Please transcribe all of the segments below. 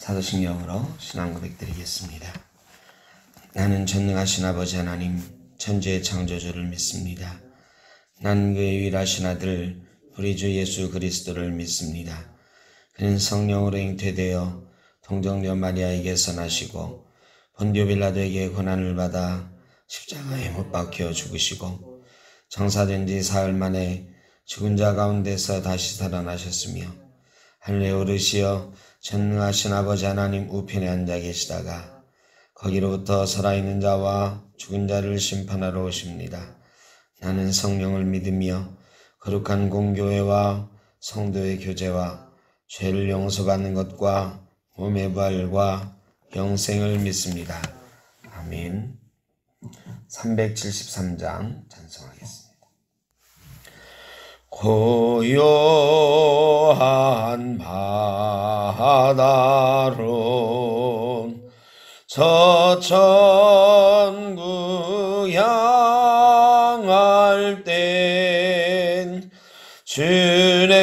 사도신경으로 신앙 고백드리겠습니다. 나는 전능하신 아버지 하나님 천지의 창조주를 믿습니다. 나는 그의 유일하신 아들 우리 주 예수 그리스도를 믿습니다. 그는 성령으로 잉태되어 동정녀 마리아에게서 나시고 본디오 빌라도에게 고난을 받아 십자가에 못 박혀 죽으시고 장사된 지 사흘 만에 죽은 자 가운데서 다시 살아나셨으며 하늘에 오르시어 전능하신 아버지 하나님 우편에 앉아 계시다가 거기로부터 살아있는 자와 죽은 자를 심판하러 오십니다. 나는 성령을 믿으며 거룩한 공교회와 성도의 교제와 죄를 용서받는 것과 몸의 부활과 영생을 믿습니다. 아멘. 373장 찬송하겠습니다. 고요한 바다로 저 천국 향할 땐 주에게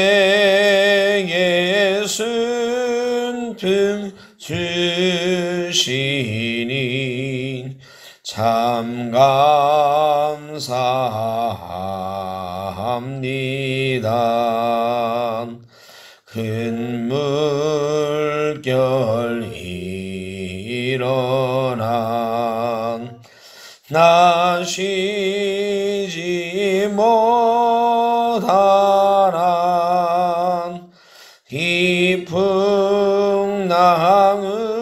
순품 주시니 참 감사합니다. 큰 물결 일어나 나 쉬지 못하나 깊은 낭으로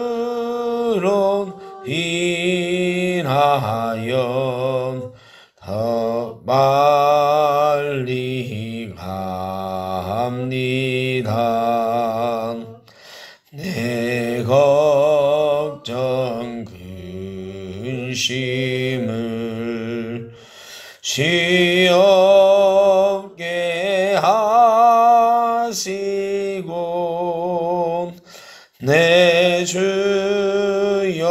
인하여 더 빨리 갑니다. 내 걱정 근심을 쉬없게 하시고 내 주여든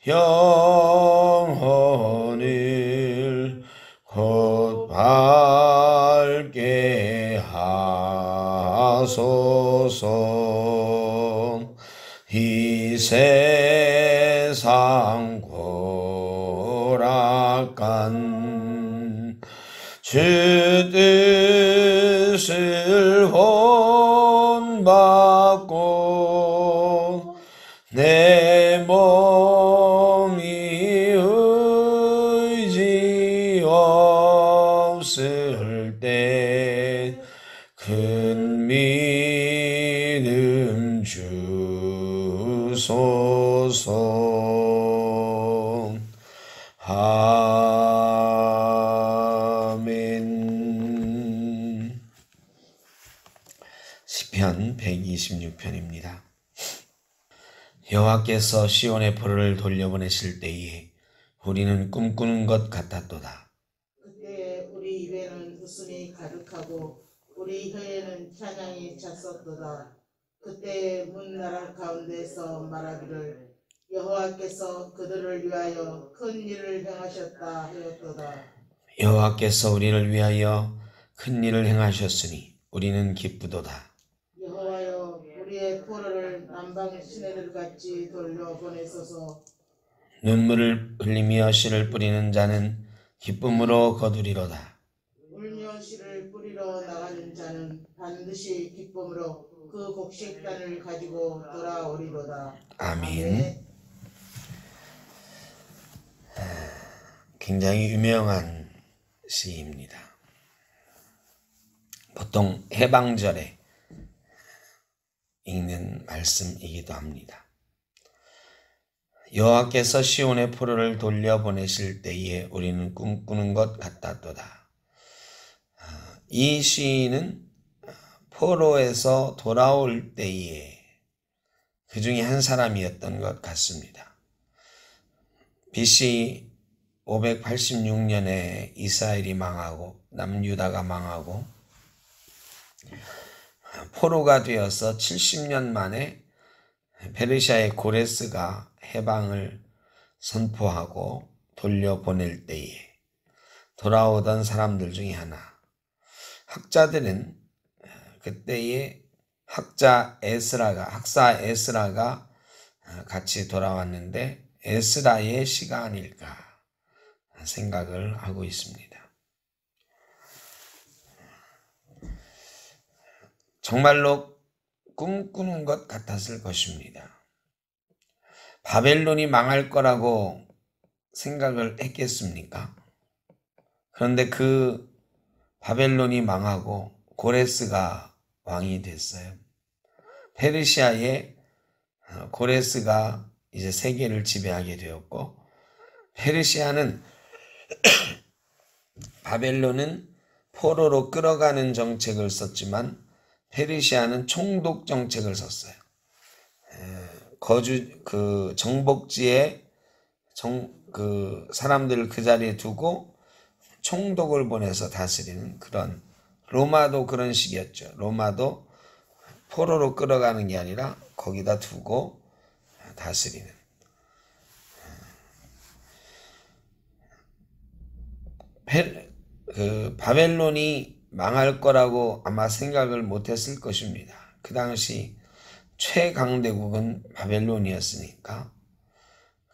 영혼을 곧 밝게 하소서. 이 세상 고락한 주 뜻을 본받고 내 몸이 의지 없을 때 큰 믿음 주소서. 아멘. 시편 126편입니다. 여호와께서 시온의 포로를 돌려보내실 때에 우리는 꿈꾸는 것 같았도다. 그때 우리 입에는 웃음이 가득하고 우리 혀에는 찬양이 찼었도다. 그때 문나라 가운데서 말하기를 여호와께서 그들을 위하여 큰 일을 행하셨다 하였도다. 여호와께서 우리를 위하여 큰 일을 행하셨으니 우리는 기쁘도다. 여호와여 우리의 포로를 남방 시내들같이 돌려보내소서. 눈물을 흘리며 씨를 뿌리는 자는 기쁨으로 거두리로다. 울며 씨를 뿌리러 나가는 자는 반드시 기쁨으로 그 곡식단을 가지고 돌아오리로다. 아멘. 굉장히 유명한 시입니다. 보통 해방절에 읽는 말씀이기도 합니다. 여호와께서 시온의 포로를 돌려보내실 때에 우리는 꿈꾸는 것 같았도다. 이 시인은 포로에서 돌아올 때에 그 중에 한 사람이었던 것 같습니다. BC 586년에 이스라엘이 망하고 남유다가 망하고 포로가 되어서 70년 만에 페르시아의 고레스가 해방을 선포하고 돌려보낼 때에 돌아오던 사람들 중에 하나. 학자들은 그때에 학사 에스라가 같이 돌아왔는데 에스라의 시가 아닐까 생각을 하고 있습니다. 정말로 꿈꾸는 것 같았을 것입니다. 바벨론이 망할 거라고 생각을 했겠습니까? 그런데 그 바벨론이 망하고 고레스가 왕이 됐어요. 페르시아의 고레스가 이제 세계를 지배하게 되었고, 페르시아는 바벨론은 포로로 끌어가는 정책을 썼지만 페르시아는 총독 정책을 썼어요. 정복지에 사람들을 그 자리에 두고 총독을 보내서 다스리는 그런, 로마도 그런 식이었죠. 로마도 포로로 끌어가는 게 아니라 거기다 두고 다스리는. 바벨론이 망할 거라고 아마 생각을 못했을 것입니다. 그 당시 최강대국은 바벨론이었으니까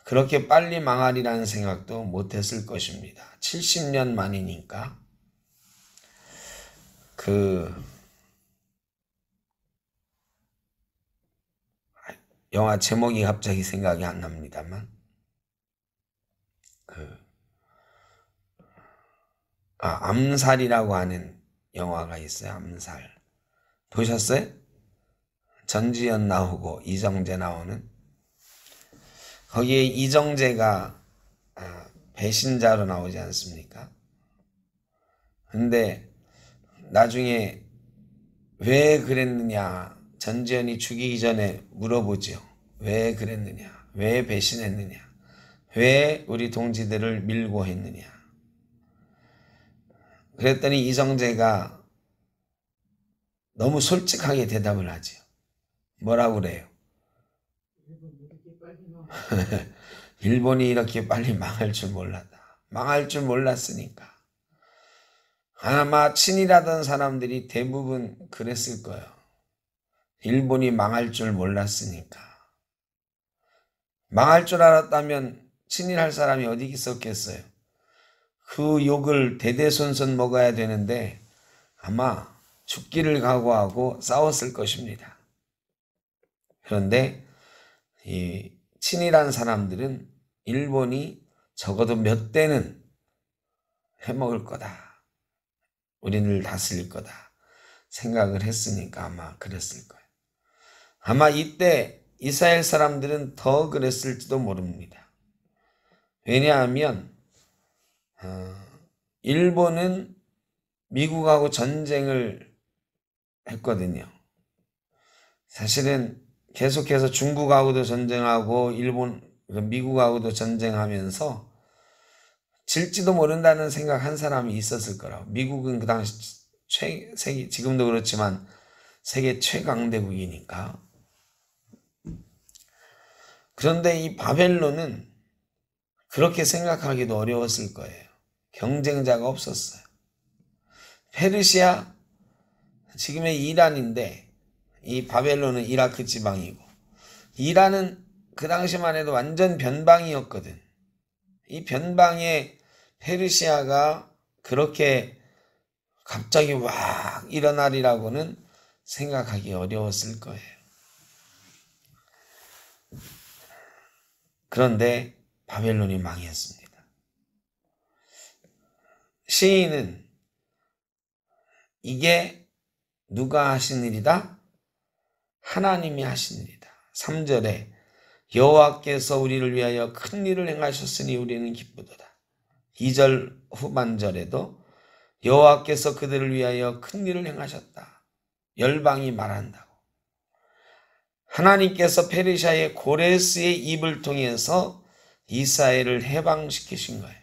그렇게 빨리 망하리라는 생각도 못했을 것입니다. 70년 만이니까. 영화 제목이 갑자기 생각이 안 납니다만 암살이라고 하는 영화가 있어요. 암살. 보셨어요? 전지현 나오고 이정재 나오는. 거기에 이정재가 배신자로 나오지 않습니까? 근데 나중에 왜 그랬느냐, 전지현이 죽이기 전에 물어보죠. 왜 그랬느냐, 왜 배신했느냐, 왜 우리 동지들을 밀고 했느냐. 그랬더니 이정재가 너무 솔직하게 대답을 하죠. 뭐라고 그래요? 일본이 이렇게 빨리 망할 줄 몰랐다. 망할 줄 몰랐으니까. 아마 친일하던 사람들이 대부분 그랬을 거예요. 일본이 망할 줄 몰랐으니까. 망할 줄 알았다면 친일할 사람이 어디 있었겠어요. 그 욕을 대대손손 먹어야 되는데 아마 죽기를 각오하고 싸웠을 것입니다. 그런데 이 친일한 사람들은 일본이 적어도 몇 대는 해먹을 거다, 우리를 다스릴 거다 생각을 했으니까 아마 그랬을 거예요. 아마 이때 이스라엘 사람들은 더 그랬을지도 모릅니다. 왜냐하면 일본은 미국하고 전쟁을 했거든요. 사실은 계속해서 중국하고도 전쟁하고 미국하고도 전쟁하면서 질지도 모른다는 생각한 사람이 있었을 거라고. 미국은 그 당시 지금도 그렇지만 세계 최강대국이니까. 그런데 이 바벨론은 그렇게 생각하기도 어려웠을 거예요. 경쟁자가 없었어요. 페르시아, 지금의 이란인데 이 바벨론은 이라크 지방이고, 이란은 그 당시만 해도 완전 변방이었거든. 이 변방에 페르시아가 그렇게 갑자기 확 일어나리라고는 생각하기 어려웠을 거예요. 그런데 바벨론이 망했습니다. 시인은 이게 누가 하신 일이다? 하나님이 하신 일이다. 3절에 여호와께서 우리를 위하여 큰 일을 행하셨으니 우리는 기쁘도다. 2절 후반절에도 여호와께서 그들을 위하여 큰 일을 행하셨다. 열방이 말한다고. 하나님께서 페르시아의 고레스의 입을 통해서 이스라엘을 해방시키신 거예요.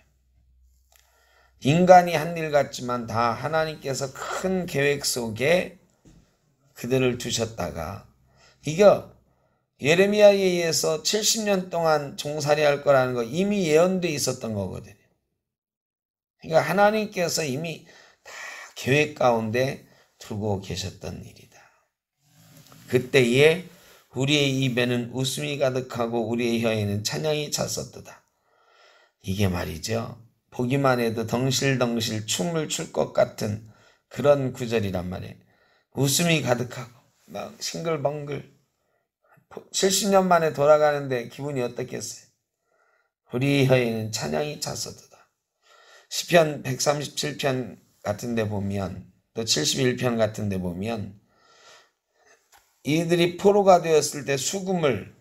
인간이 한 일 같지만 다 하나님께서 큰 계획 속에 그들을 두셨다가, 이거 예레미야에 의해서 70년 동안 종살이할 거라는 거 이미 예언돼 있었던 거거든요. 그러니까 하나님께서 이미 다 계획 가운데 두고 계셨던 일이다. 그때에 우리의 입에는 웃음이 가득하고 우리의 혀에는 찬양이 찼었도다. 이게 말이죠. 보기만 해도 덩실덩실 춤을 출 것 같은 그런 구절이란 말이에요. 웃음이 가득하고 막 싱글벙글 70년 만에 돌아가는데 기분이 어떻겠어요? 우리 혀에는 찬양이 찼었도다. 시편 137편 같은 데 보면 또 71편 같은 데 보면 이들이 포로가 되었을 때 수금을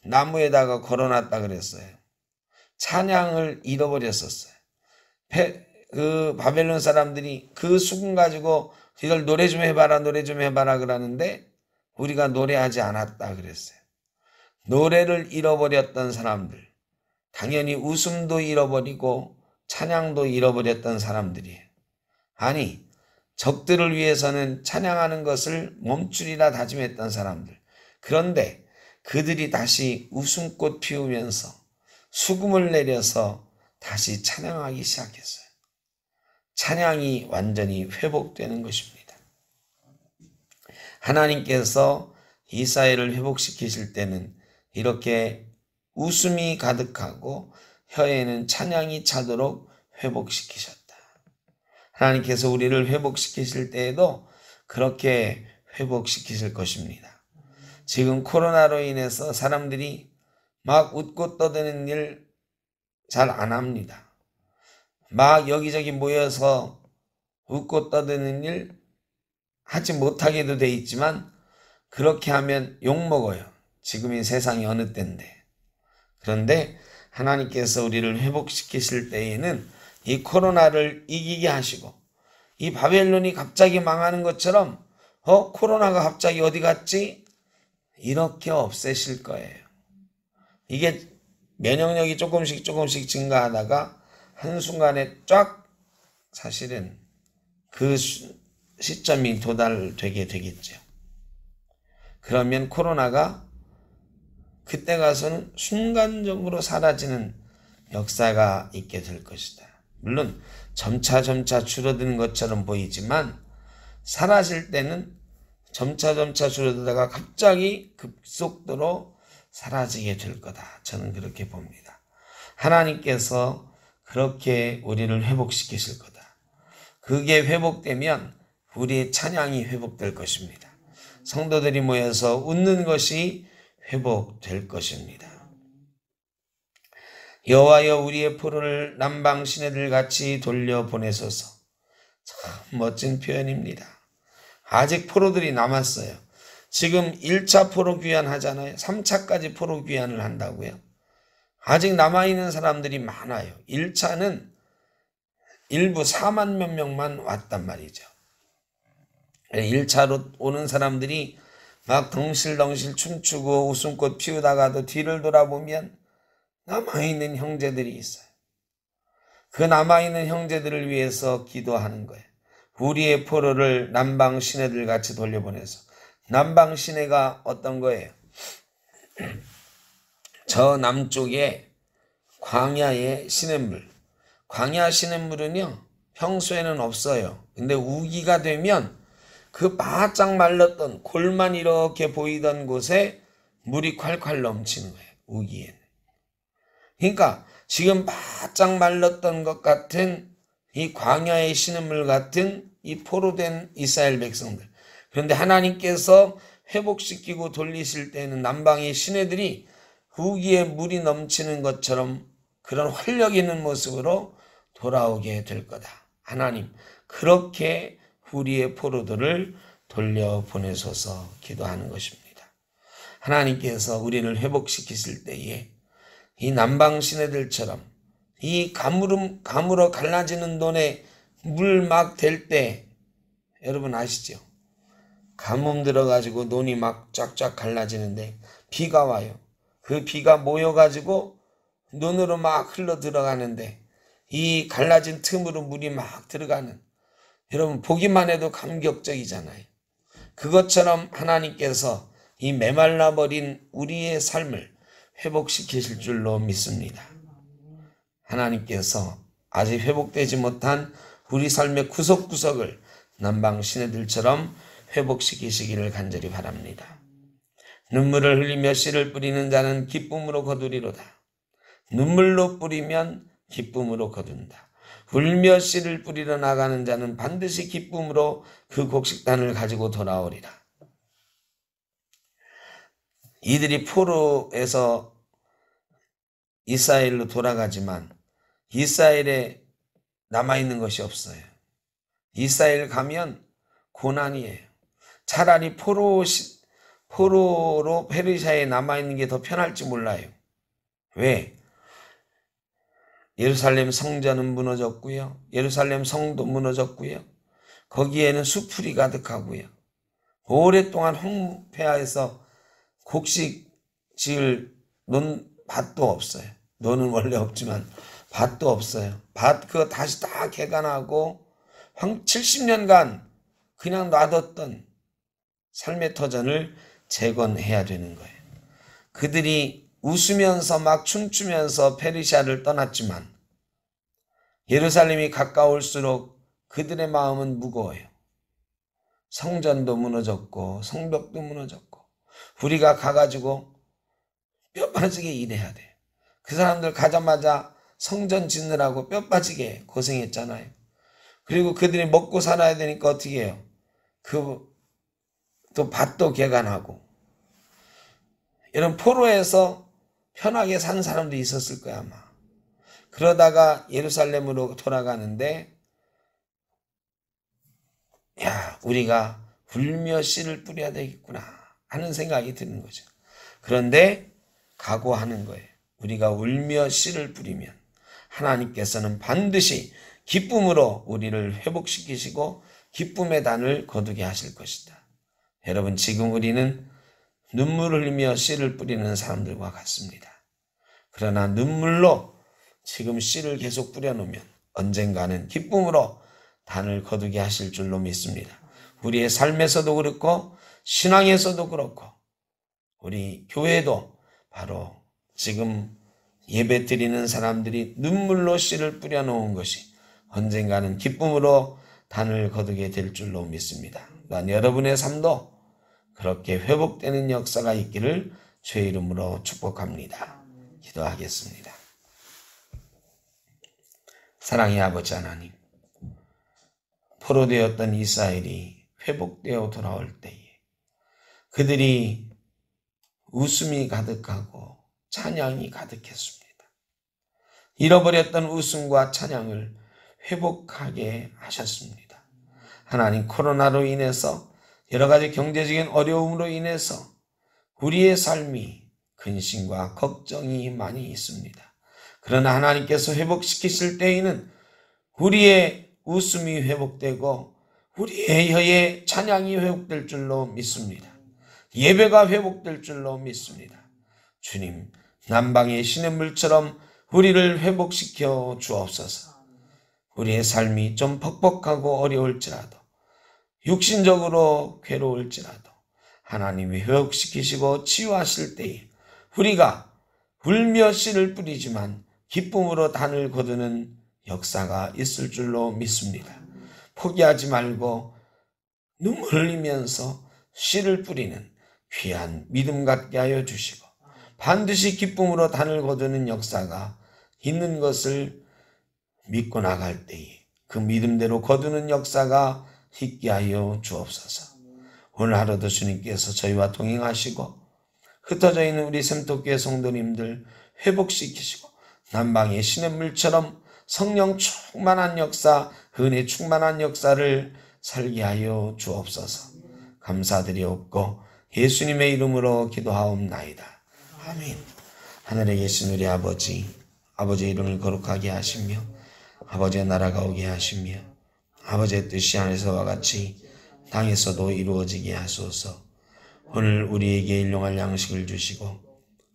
나무에다가 걸어놨다 그랬어요. 찬양을 잃어버렸었어요. 그 바벨론 사람들이 그 수금 가지고 이들 노래 좀 해봐라 노래 좀 해봐라 그러는데 우리가 노래하지 않았다 그랬어요. 노래를 잃어버렸던 사람들, 당연히 웃음도 잃어버리고 찬양도 잃어버렸던 사람들이에요. 아니, 적들을 위해서는 찬양하는 것을 멈추리라 다짐했던 사람들. 그런데 그들이 다시 웃음꽃 피우면서 수금을 내려서 다시 찬양하기 시작했어요. 찬양이 완전히 회복되는 것입니다. 하나님께서 이스라엘을 회복시키실 때는 이렇게 웃음이 가득하고 혀에는 찬양이 차도록 회복시키셨다. 하나님께서 우리를 회복시키실 때에도 그렇게 회복시키실 것입니다. 지금 코로나로 인해서 사람들이 막 웃고 떠드는 일 잘 안 합니다. 막 여기저기 모여서 웃고 떠드는 일 하지 못하게도 돼 있지만 그렇게 하면 욕먹어요. 지금이 세상이 어느 때인데. 그런데 하나님께서 우리를 회복시키실 때에는 이 코로나를 이기게 하시고 이 바벨론이 갑자기 망하는 것처럼 코로나가 갑자기 어디 갔지? 이렇게 없애실 거예요. 이게 면역력이 조금씩 증가하다가 한순간에 쫙 사실은 그 시점이 도달되게 되겠죠. 그러면 코로나가 그때 가서는 순간적으로 사라지는 역사가 있게 될 것이다. 물론 점차 줄어드는 것처럼 보이지만 사라질 때는 점차 줄어들다가 갑자기 급속도로 사라지게 될 거다. 저는 그렇게 봅니다. 하나님께서 그렇게 우리를 회복시키실 거다. 그게 회복되면 우리의 찬양이 회복될 것입니다. 성도들이 모여서 웃는 것이 회복될 것입니다. 여호와여 우리의 포로를 남방 시내들 같이 돌려보내소서. 참 멋진 표현입니다. 아직 포로들이 남았어요. 지금 1차 포로 귀환 하잖아요. 3차까지 포로 귀환을 한다고요. 아직 남아있는 사람들이 많아요. 1차는 일부 4만 몇 명만 왔단 말이죠. 1차로 오는 사람들이 막 덩실덩실 춤추고 웃음꽃 피우다가도 뒤를 돌아보면 남아있는 형제들이 있어요. 그 남아있는 형제들을 위해서 기도하는 거예요. 우리의 포로를 남방 시내들 같이 돌려보내서. 남방 시내가 어떤 거예요? 저 남쪽에 광야의 시냇물. 광야 시냇물은요 평소에는 없어요. 근데 우기가 되면 그 바짝 말랐던 골만 이렇게 보이던 곳에 물이 콸콸 넘치는 거예요. 우기에는. 그러니까 지금 바짝 말랐던 것 같은 이 광야의 시냇물 같은 이 포로된 이스라엘 백성들. 그런데 하나님께서 회복시키고 돌리실 때는 남방의 시내들이 우기에 물이 넘치는 것처럼 그런 활력 있는 모습으로 돌아오게 될 거다. 하나님 그렇게 우리의 포로들을 돌려보내소서 기도하는 것입니다. 하나님께서 우리를 회복시키실 때에 이 남방 시내들처럼 이 가물어 갈라지는 논에 물 막 댈 때 여러분 아시죠? 가뭄 들어가지고 논이 막 쫙쫙 갈라지는데 비가 와요. 그 비가 모여가지고 논으로 막 흘러 들어가는데 이 갈라진 틈으로 물이 막 들어가는 여러분 보기만 해도 감격적이잖아요. 그것처럼 하나님께서 이 메말라버린 우리의 삶을 회복시키실 줄로 믿습니다. 하나님께서 아직 회복되지 못한 우리 삶의 구석구석을 남방 시내들처럼 회복시키시기를 간절히 바랍니다. 눈물을 흘리며 씨를 뿌리는 자는 기쁨으로 거두리로다. 눈물로 뿌리면 기쁨으로 거둔다. 울며 씨를 뿌리러 나가는 자는 반드시 기쁨으로 그 곡식단을 가지고 돌아오리라. 이들이 포로에서 이스라엘로 돌아가지만 이스라엘에 남아있는 것이 없어요. 이스라엘 가면 고난이에요. 차라리 포로로 페르시아에 남아있는 게 더 편할지 몰라요. 왜? 예루살렘 성전은 무너졌고요. 예루살렘 성도 무너졌고요. 거기에는 수풀이 가득하고요. 오랫동안 홍폐하에서 곡식 지을 밭도 없어요. 논은 원래 없지만 밭도 없어요. 밭 그거 다시 다 개간하고 70년간 그냥 놔뒀던 삶의 터전을 재건해야 되는 거예요. 그들이 웃으면서 막 춤추면서 페르시아를 떠났지만 예루살렘이 가까울수록 그들의 마음은 무거워요. 성전도 무너졌고 성벽도 무너졌고 우리가 가가지고 뼈 빠지게 일해야 돼요. 그 사람들 가자마자 성전 짓느라고 뼈 빠지게 고생했잖아요. 그리고 그들이 먹고 살아야 되니까 어떻게 해요? 또 밭도 개간하고. 이런 포로에서 편하게 산 사람도 있었을 거야 아마. 그러다가 예루살렘으로 돌아가는데 야, 우리가 울며 씨를 뿌려야 되겠구나 하는 생각이 드는 거죠. 그런데 각오하는 거예요. 우리가 울며 씨를 뿌리면 하나님께서는 반드시 기쁨으로 우리를 회복시키시고 기쁨의 단을 거두게 하실 것이다. 여러분, 지금 우리는 눈물을 흘리며 씨를 뿌리는 사람들과 같습니다. 그러나 눈물로 지금 씨를 계속 뿌려놓으면 언젠가는 기쁨으로 단을 거두게 하실 줄로 믿습니다. 우리의 삶에서도 그렇고 신앙에서도 그렇고 우리 교회도 바로 지금 예배 드리는 사람들이 눈물로 씨를 뿌려놓은 것이 언젠가는 기쁨으로 단을 거두게 될 줄로 믿습니다. 난 여러분의 삶도 그렇게 회복되는 역사가 있기를 주의 이름으로 축복합니다. 기도하겠습니다. 사랑의 아버지 하나님, 포로되었던 이스라엘이 회복되어 돌아올 때에 그들이 웃음이 가득하고 찬양이 가득했습니다. 잃어버렸던 웃음과 찬양을 회복하게 하셨습니다. 하나님, 코로나로 인해서 여러 가지 경제적인 어려움으로 인해서 우리의 삶이 근심과 걱정이 많이 있습니다. 그러나 하나님께서 회복시키실 때에는 우리의 웃음이 회복되고 우리의 혀의 찬양이 회복될 줄로 믿습니다. 예배가 회복될 줄로 믿습니다. 주님, 남방의 시냇물처럼 우리를 회복시켜 주옵소서. 우리의 삶이 좀 퍽퍽하고 어려울지라도 육신적으로 괴로울지라도 하나님이 회복시키시고 치유하실 때에 우리가 울며 씨를 뿌리지만 기쁨으로 단을 거두는 역사가 있을 줄로 믿습니다. 포기하지 말고 눈물 흘리면서 씨를 뿌리는 귀한 믿음 갖게 하여 주시고 반드시 기쁨으로 단을 거두는 역사가 있는 것을 믿고 나갈 때에 그 믿음대로 거두는 역사가 있게 하여 주옵소서. 오늘 하루도 주님께서 저희와 동행하시고 흩어져 있는 우리 샘토교회 성도님들 회복시키시고 남방의 시냇물처럼 성령 충만한 역사, 은혜 충만한 역사를 살게 하여 주옵소서. 감사드리옵고 예수님의 이름으로 기도하옵나이다. 아멘. 하늘에 계신 우리 아버지, 아버지의 이름을 거룩하게 하시며 아버지의 나라가 오게 하시며 아버지의 뜻이 하늘에서와 같이 땅에서도 이루어지게 하소서. 오늘 우리에게 일용할 양식을 주시고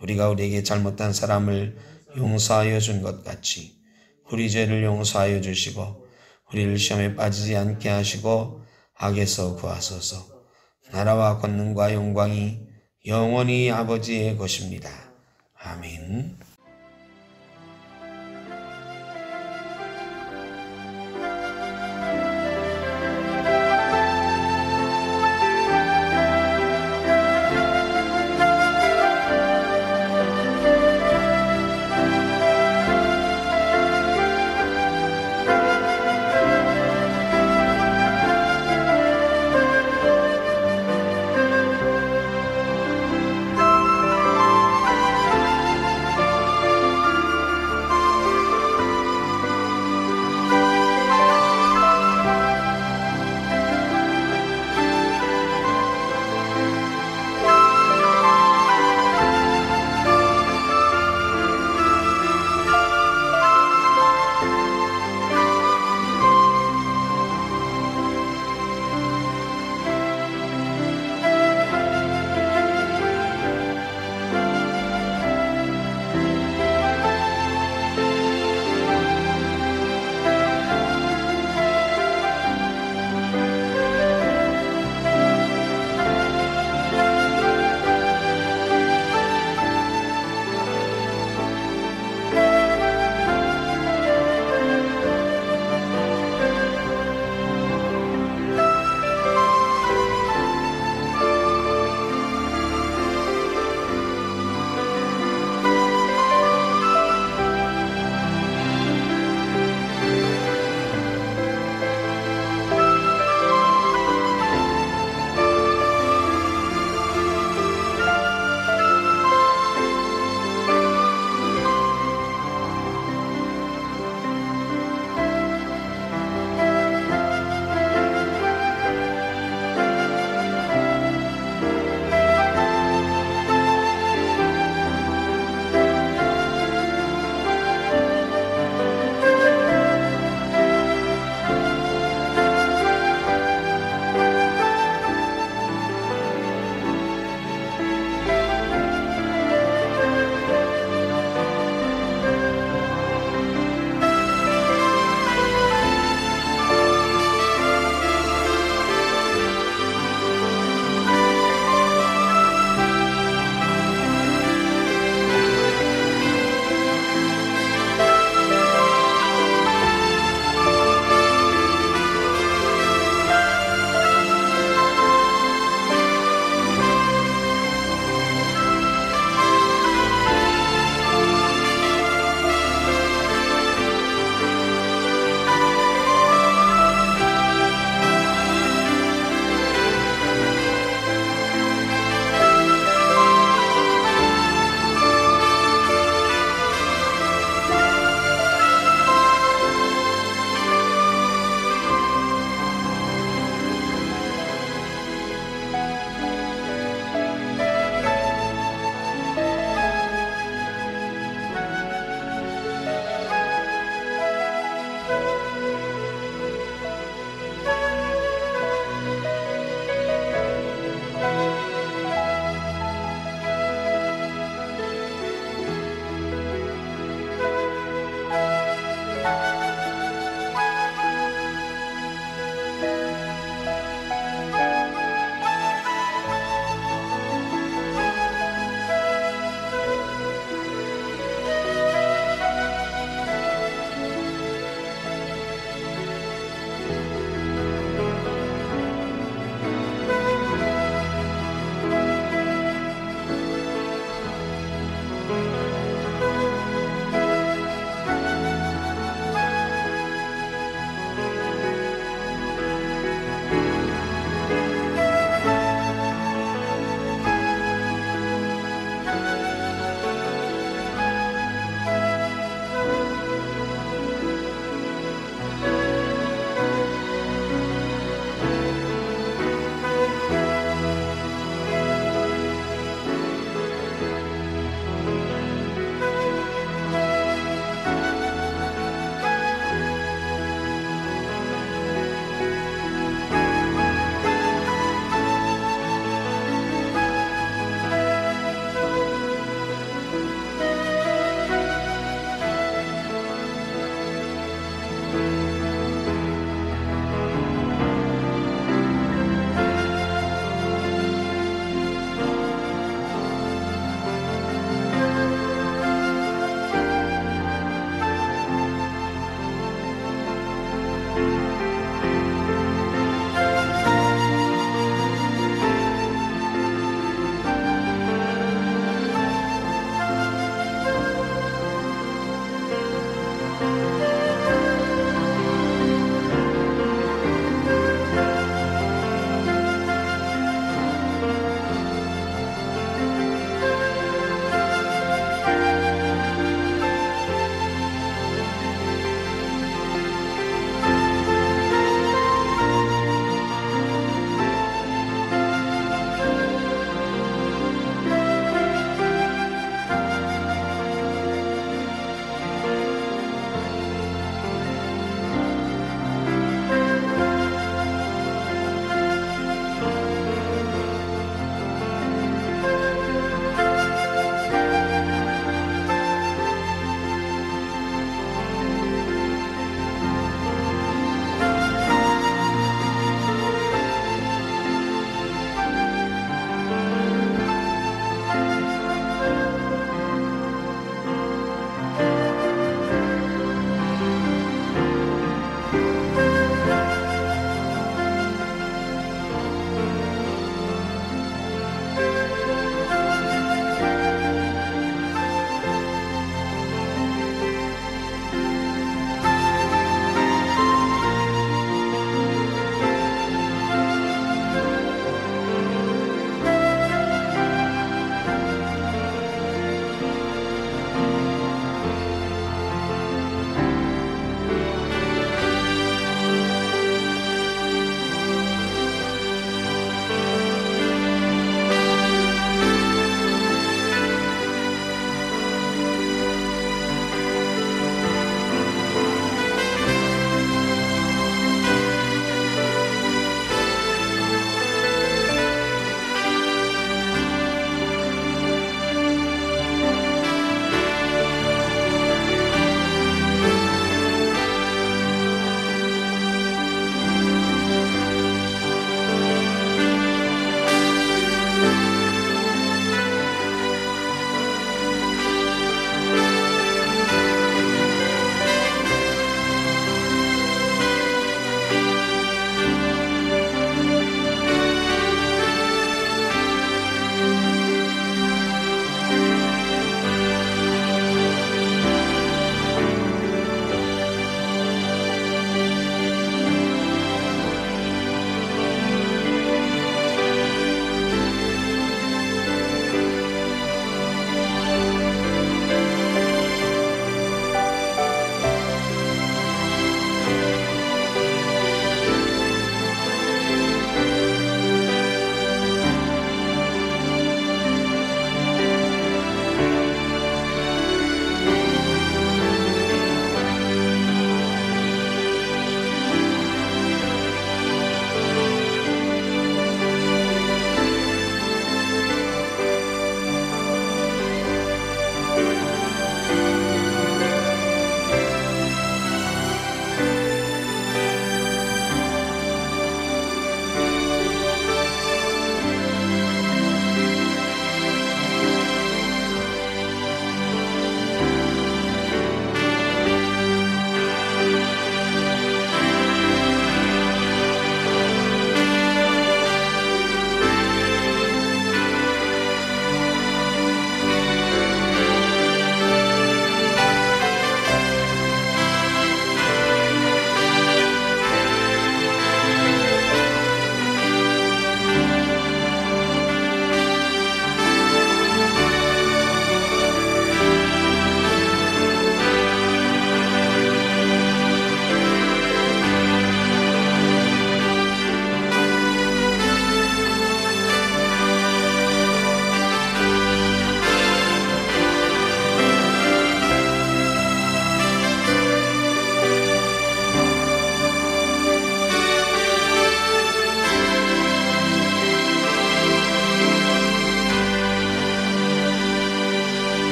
우리가 우리에게 잘못한 사람을 용서하여 준 것 같이 우리 죄를 용서하여 주시고 우리를 시험에 빠지지 않게 하시고 악에서 구하소서. 나라와 권능과 영광이 영원히 아버지의 것입니다. 아멘.